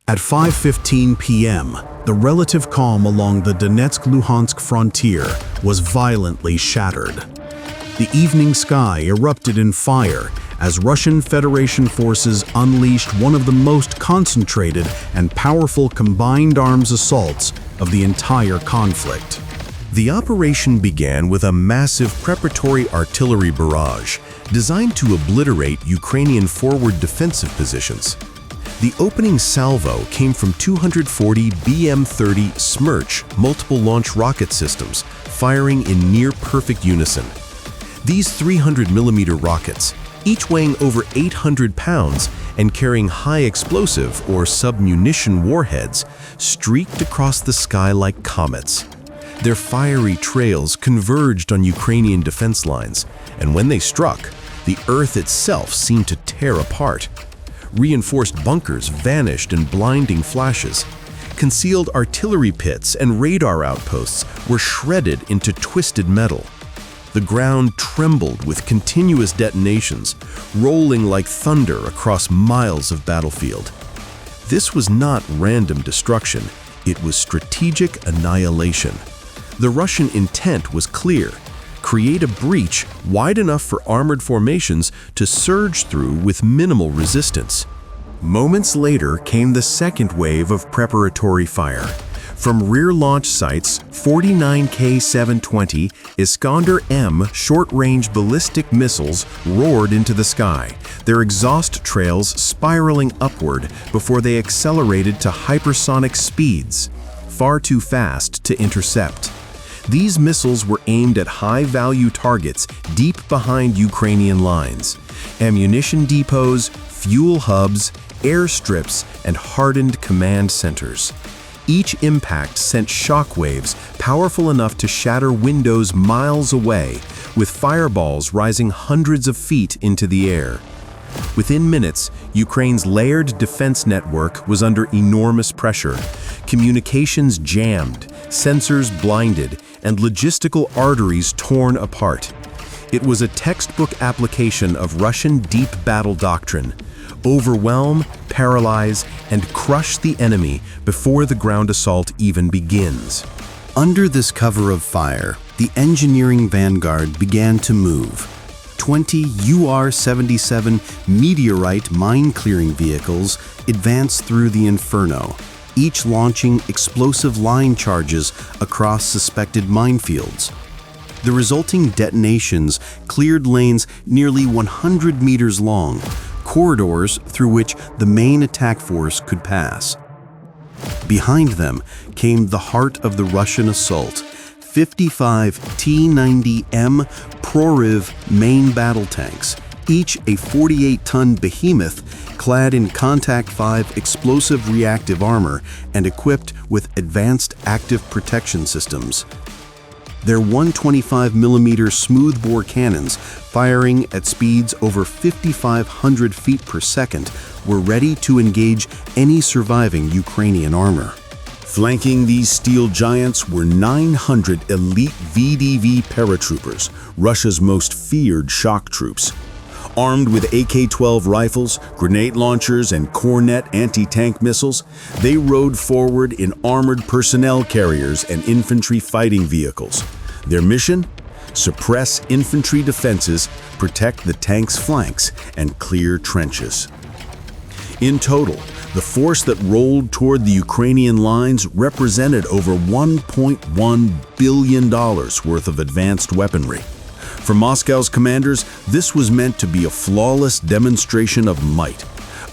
At 5:15 p.m., the relative calm along the Donetsk-Luhansk frontier was violently shattered. The evening sky erupted in fire as Russian Federation forces unleashed one of the most concentrated and powerful combined arms assaults of the entire conflict. The operation began with a massive preparatory artillery barrage designed to obliterate Ukrainian forward defensive positions. The opening salvo came from 240 BM-30 Smerch multiple launch rocket systems firing in near-perfect unison. These 300mm rockets, each weighing over 800 pounds and carrying high explosive or submunition warheads, streaked across the sky like comets. Their fiery trails converged on Ukrainian defense lines, and when they struck, the earth itself seemed to tear apart. Reinforced bunkers vanished in blinding flashes. Concealed artillery pits and radar outposts were shredded into twisted metal. The ground trembled with continuous detonations, rolling like thunder across miles of battlefield. This was not random destruction, it was strategic annihilation. The Russian intent was clear: create a breach wide enough for armored formations to surge through with minimal resistance. Moments later came the second wave of preparatory fire. From rear launch sites, 49K-720 Iskander-M short-range ballistic missiles roared into the sky, their exhaust trails spiraling upward before they accelerated to hypersonic speeds, far too fast to intercept. These missiles were aimed at high-value targets deep behind Ukrainian lines: ammunition depots, fuel hubs, airstrips, and hardened command centers. Each impact sent shockwaves powerful enough to shatter windows miles away, with fireballs rising hundreds of feet into the air. Within minutes, Ukraine's layered defense network was under enormous pressure. Communications jammed, sensors blinded, and logistical arteries torn apart. It was a textbook application of Russian deep battle doctrine: overwhelm, paralyze, and crush the enemy before the ground assault even begins. Under this cover of fire, the engineering vanguard began to move. 20 UR-77 meteorite mine-clearing vehicles advanced through the inferno, each launching explosive line charges across suspected minefields. The resulting detonations cleared lanes nearly 100 meters long, corridors through which the main attack force could pass. Behind them came the heart of the Russian assault: 55 T-90M Proryev main battle tanks, each a 48-ton behemoth clad in Contact 5 explosive reactive armor and equipped with advanced active protection systems. Their 125mm smoothbore cannons, firing at speeds over 5,500 feet per second, were ready to engage any surviving Ukrainian armor. Flanking these steel giants were 900 elite VDV paratroopers, Russia's most feared shock troops. Armed with AK-12 rifles, grenade launchers, and Kornet anti-tank missiles, they rode forward in armored personnel carriers and infantry fighting vehicles. Their mission? Suppress infantry defenses, protect the tanks' flanks, and clear trenches. In total, the force that rolled toward the Ukrainian lines represented over $1.1 billion worth of advanced weaponry. For Moscow's commanders, this was meant to be a flawless demonstration of might,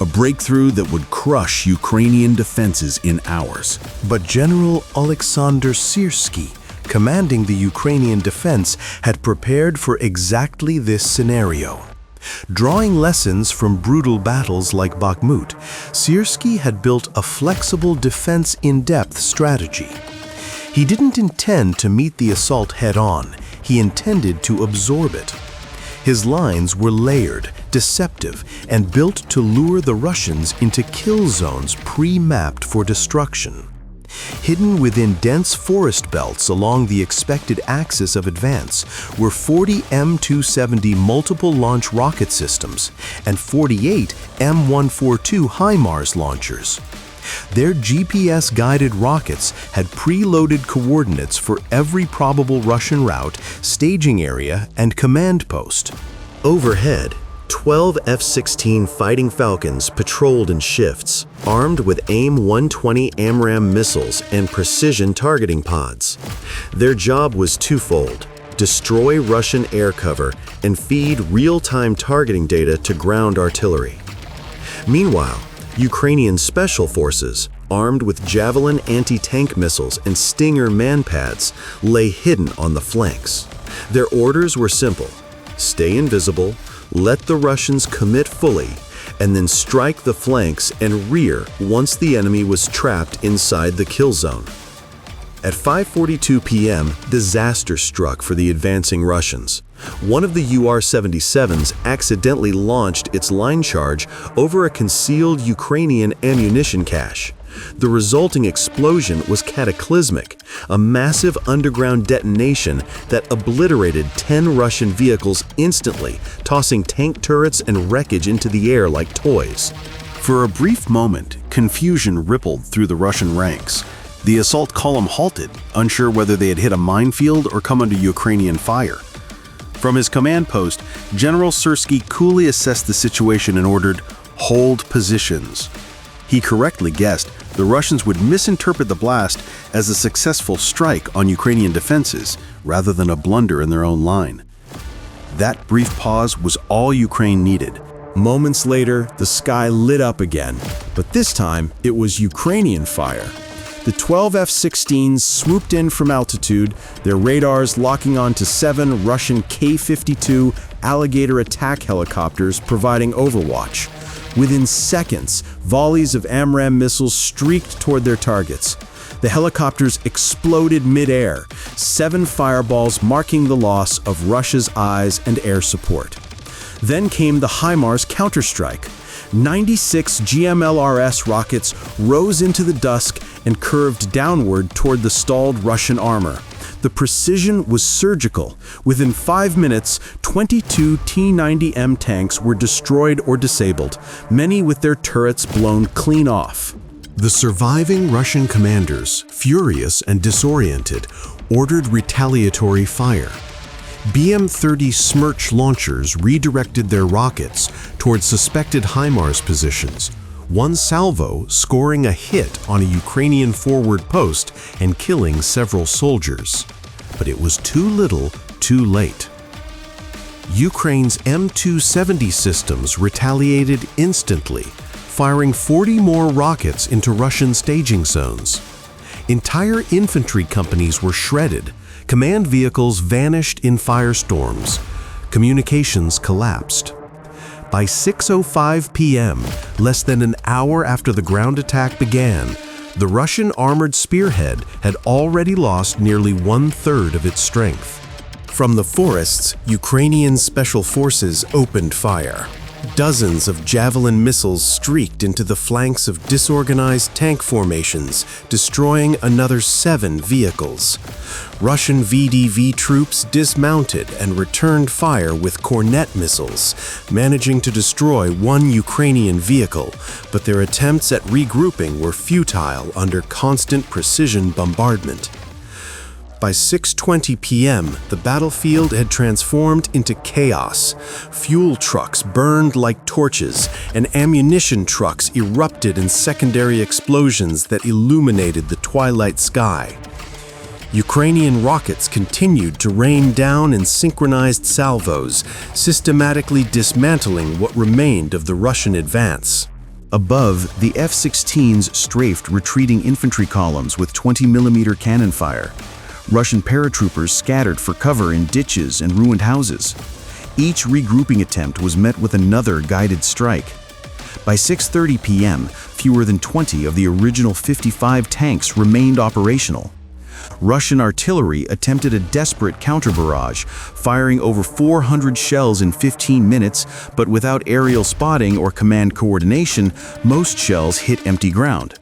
a breakthrough that would crush Ukrainian defenses in hours. But General Alexander Syrskyi, commanding the Ukrainian defense, had prepared for exactly this scenario. Drawing lessons from brutal battles like Bakhmut, Syrskyi had built a flexible defense in-depth strategy. He didn't intend to meet the assault head-on. He intended to absorb it. His lines were layered, deceptive, and built to lure the Russians into kill zones pre-mapped for destruction. Hidden within dense forest belts along the expected axis of advance were 40 M270 multiple launch rocket systems and 48 M142 HIMARS launchers. Their GPS-guided rockets had preloaded coordinates for every probable Russian route, staging area, and command post. Overhead, 12 F-16 Fighting Falcons patrolled in shifts, armed with AIM-120 AMRAAM missiles and precision targeting pods. Their job was twofold: destroy Russian air cover and feed real-time targeting data to ground artillery. Meanwhile, Ukrainian special forces, armed with Javelin anti-tank missiles and Stinger man-pads, lay hidden on the flanks. Their orders were simple: stay invisible, let the Russians commit fully, and then strike the flanks and rear once the enemy was trapped inside the kill zone. At 5:42 p.m., disaster struck for the advancing Russians. One of the UR-77s accidentally launched its line charge over a concealed Ukrainian ammunition cache. The resulting explosion was cataclysmic, a massive underground detonation that obliterated 10 Russian vehicles instantly, tossing tank turrets and wreckage into the air like toys. For a brief moment, confusion rippled through the Russian ranks. The assault column halted, unsure whether they had hit a minefield or come under Ukrainian fire. From his command post, General Syrskyi coolly assessed the situation and ordered, "Hold positions." He correctly guessed the Russians would misinterpret the blast as a successful strike on Ukrainian defenses rather than a blunder in their own line. That brief pause was all Ukraine needed. Moments later, the sky lit up again, but this time it was Ukrainian fire. The 12 F-16s swooped in from altitude, their radars locking onto 7 Russian K-52 Alligator attack helicopters providing overwatch. Within seconds, volleys of AMRAAM missiles streaked toward their targets. The helicopters exploded mid-air, 7 fireballs marking the loss of Russia's eyes and air support. Then came the HIMARS counterstrike. 96 GMLRS rockets rose into the dusk and curved downward toward the stalled Russian armor. The precision was surgical. Within 5 minutes, 22 T-90M tanks were destroyed or disabled, many with their turrets blown clean off. The surviving Russian commanders, furious and disoriented, ordered retaliatory fire. BM-30 Smerch launchers redirected their rockets toward suspected HIMARS positions, one salvo scoring a hit on a Ukrainian forward post and killing several soldiers. But it was too little, too late. Ukraine's M270 systems retaliated instantly, firing 40 more rockets into Russian staging zones. Entire infantry companies were shredded. Command vehicles vanished in firestorms. Communications collapsed. By 6:05 p.m., less than an hour after the ground attack began, the Russian armored spearhead had already lost nearly 1/3 of its strength. From the forests, Ukrainian special forces opened fire. Dozens of Javelin missiles streaked into the flanks of disorganized tank formations, destroying another 7 vehicles. Russian VDV troops dismounted and returned fire with Kornet missiles, managing to destroy 1 Ukrainian vehicle, but their attempts at regrouping were futile under constant precision bombardment. By 6:20 p.m., the battlefield had transformed into chaos. Fuel trucks burned like torches, and ammunition trucks erupted in secondary explosions that illuminated the twilight sky. Ukrainian rockets continued to rain down in synchronized salvos, systematically dismantling what remained of the Russian advance. Above, the F-16s strafed retreating infantry columns with 20mm cannon fire. Russian paratroopers scattered for cover in ditches and ruined houses. Each regrouping attempt was met with another guided strike. By 6:30 p.m., fewer than 20 of the original 55 tanks remained operational. Russian artillery attempted a desperate counter-barrage, firing over 400 shells in 15 minutes, but without aerial spotting or command coordination, most shells hit empty ground.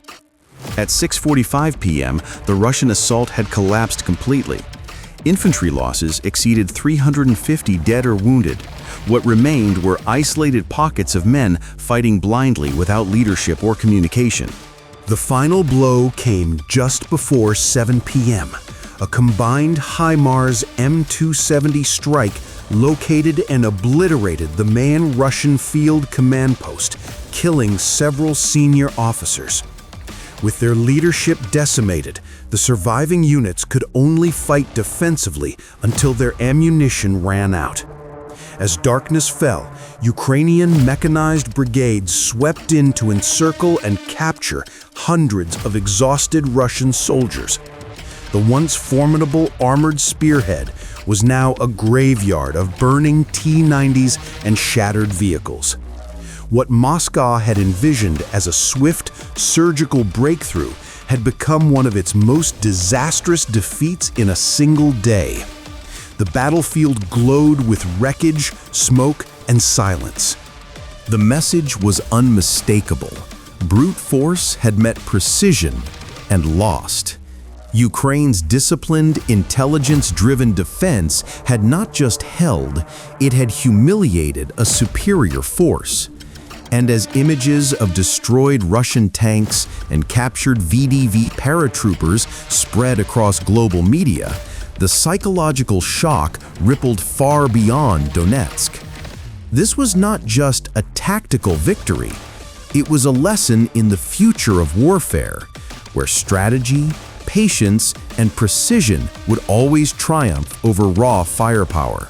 At 6:45 p.m., the Russian assault had collapsed completely. Infantry losses exceeded 350 dead or wounded. What remained were isolated pockets of men fighting blindly without leadership or communication. The final blow came just before 7 p.m. A combined HIMARS M270 strike located and obliterated the main Russian field command post, killing several senior officers. With their leadership decimated, the surviving units could only fight defensively until their ammunition ran out. As darkness fell, Ukrainian mechanized brigades swept in to encircle and capture hundreds of exhausted Russian soldiers. The once formidable armored spearhead was now a graveyard of burning T-90s and shattered vehicles. What Moscow had envisioned as a swift, surgical breakthrough had become one of its most disastrous defeats in a single day. The battlefield glowed with wreckage, smoke, and silence. The message was unmistakable. Brute force had met precision and lost. Ukraine's disciplined, intelligence-driven defense had not just held, it had humiliated a superior force. And as images of destroyed Russian tanks and captured VDV paratroopers spread across global media, the psychological shock rippled far beyond Donetsk. This was not just a tactical victory, it was a lesson in the future of warfare, where strategy, patience, and precision would always triumph over raw firepower.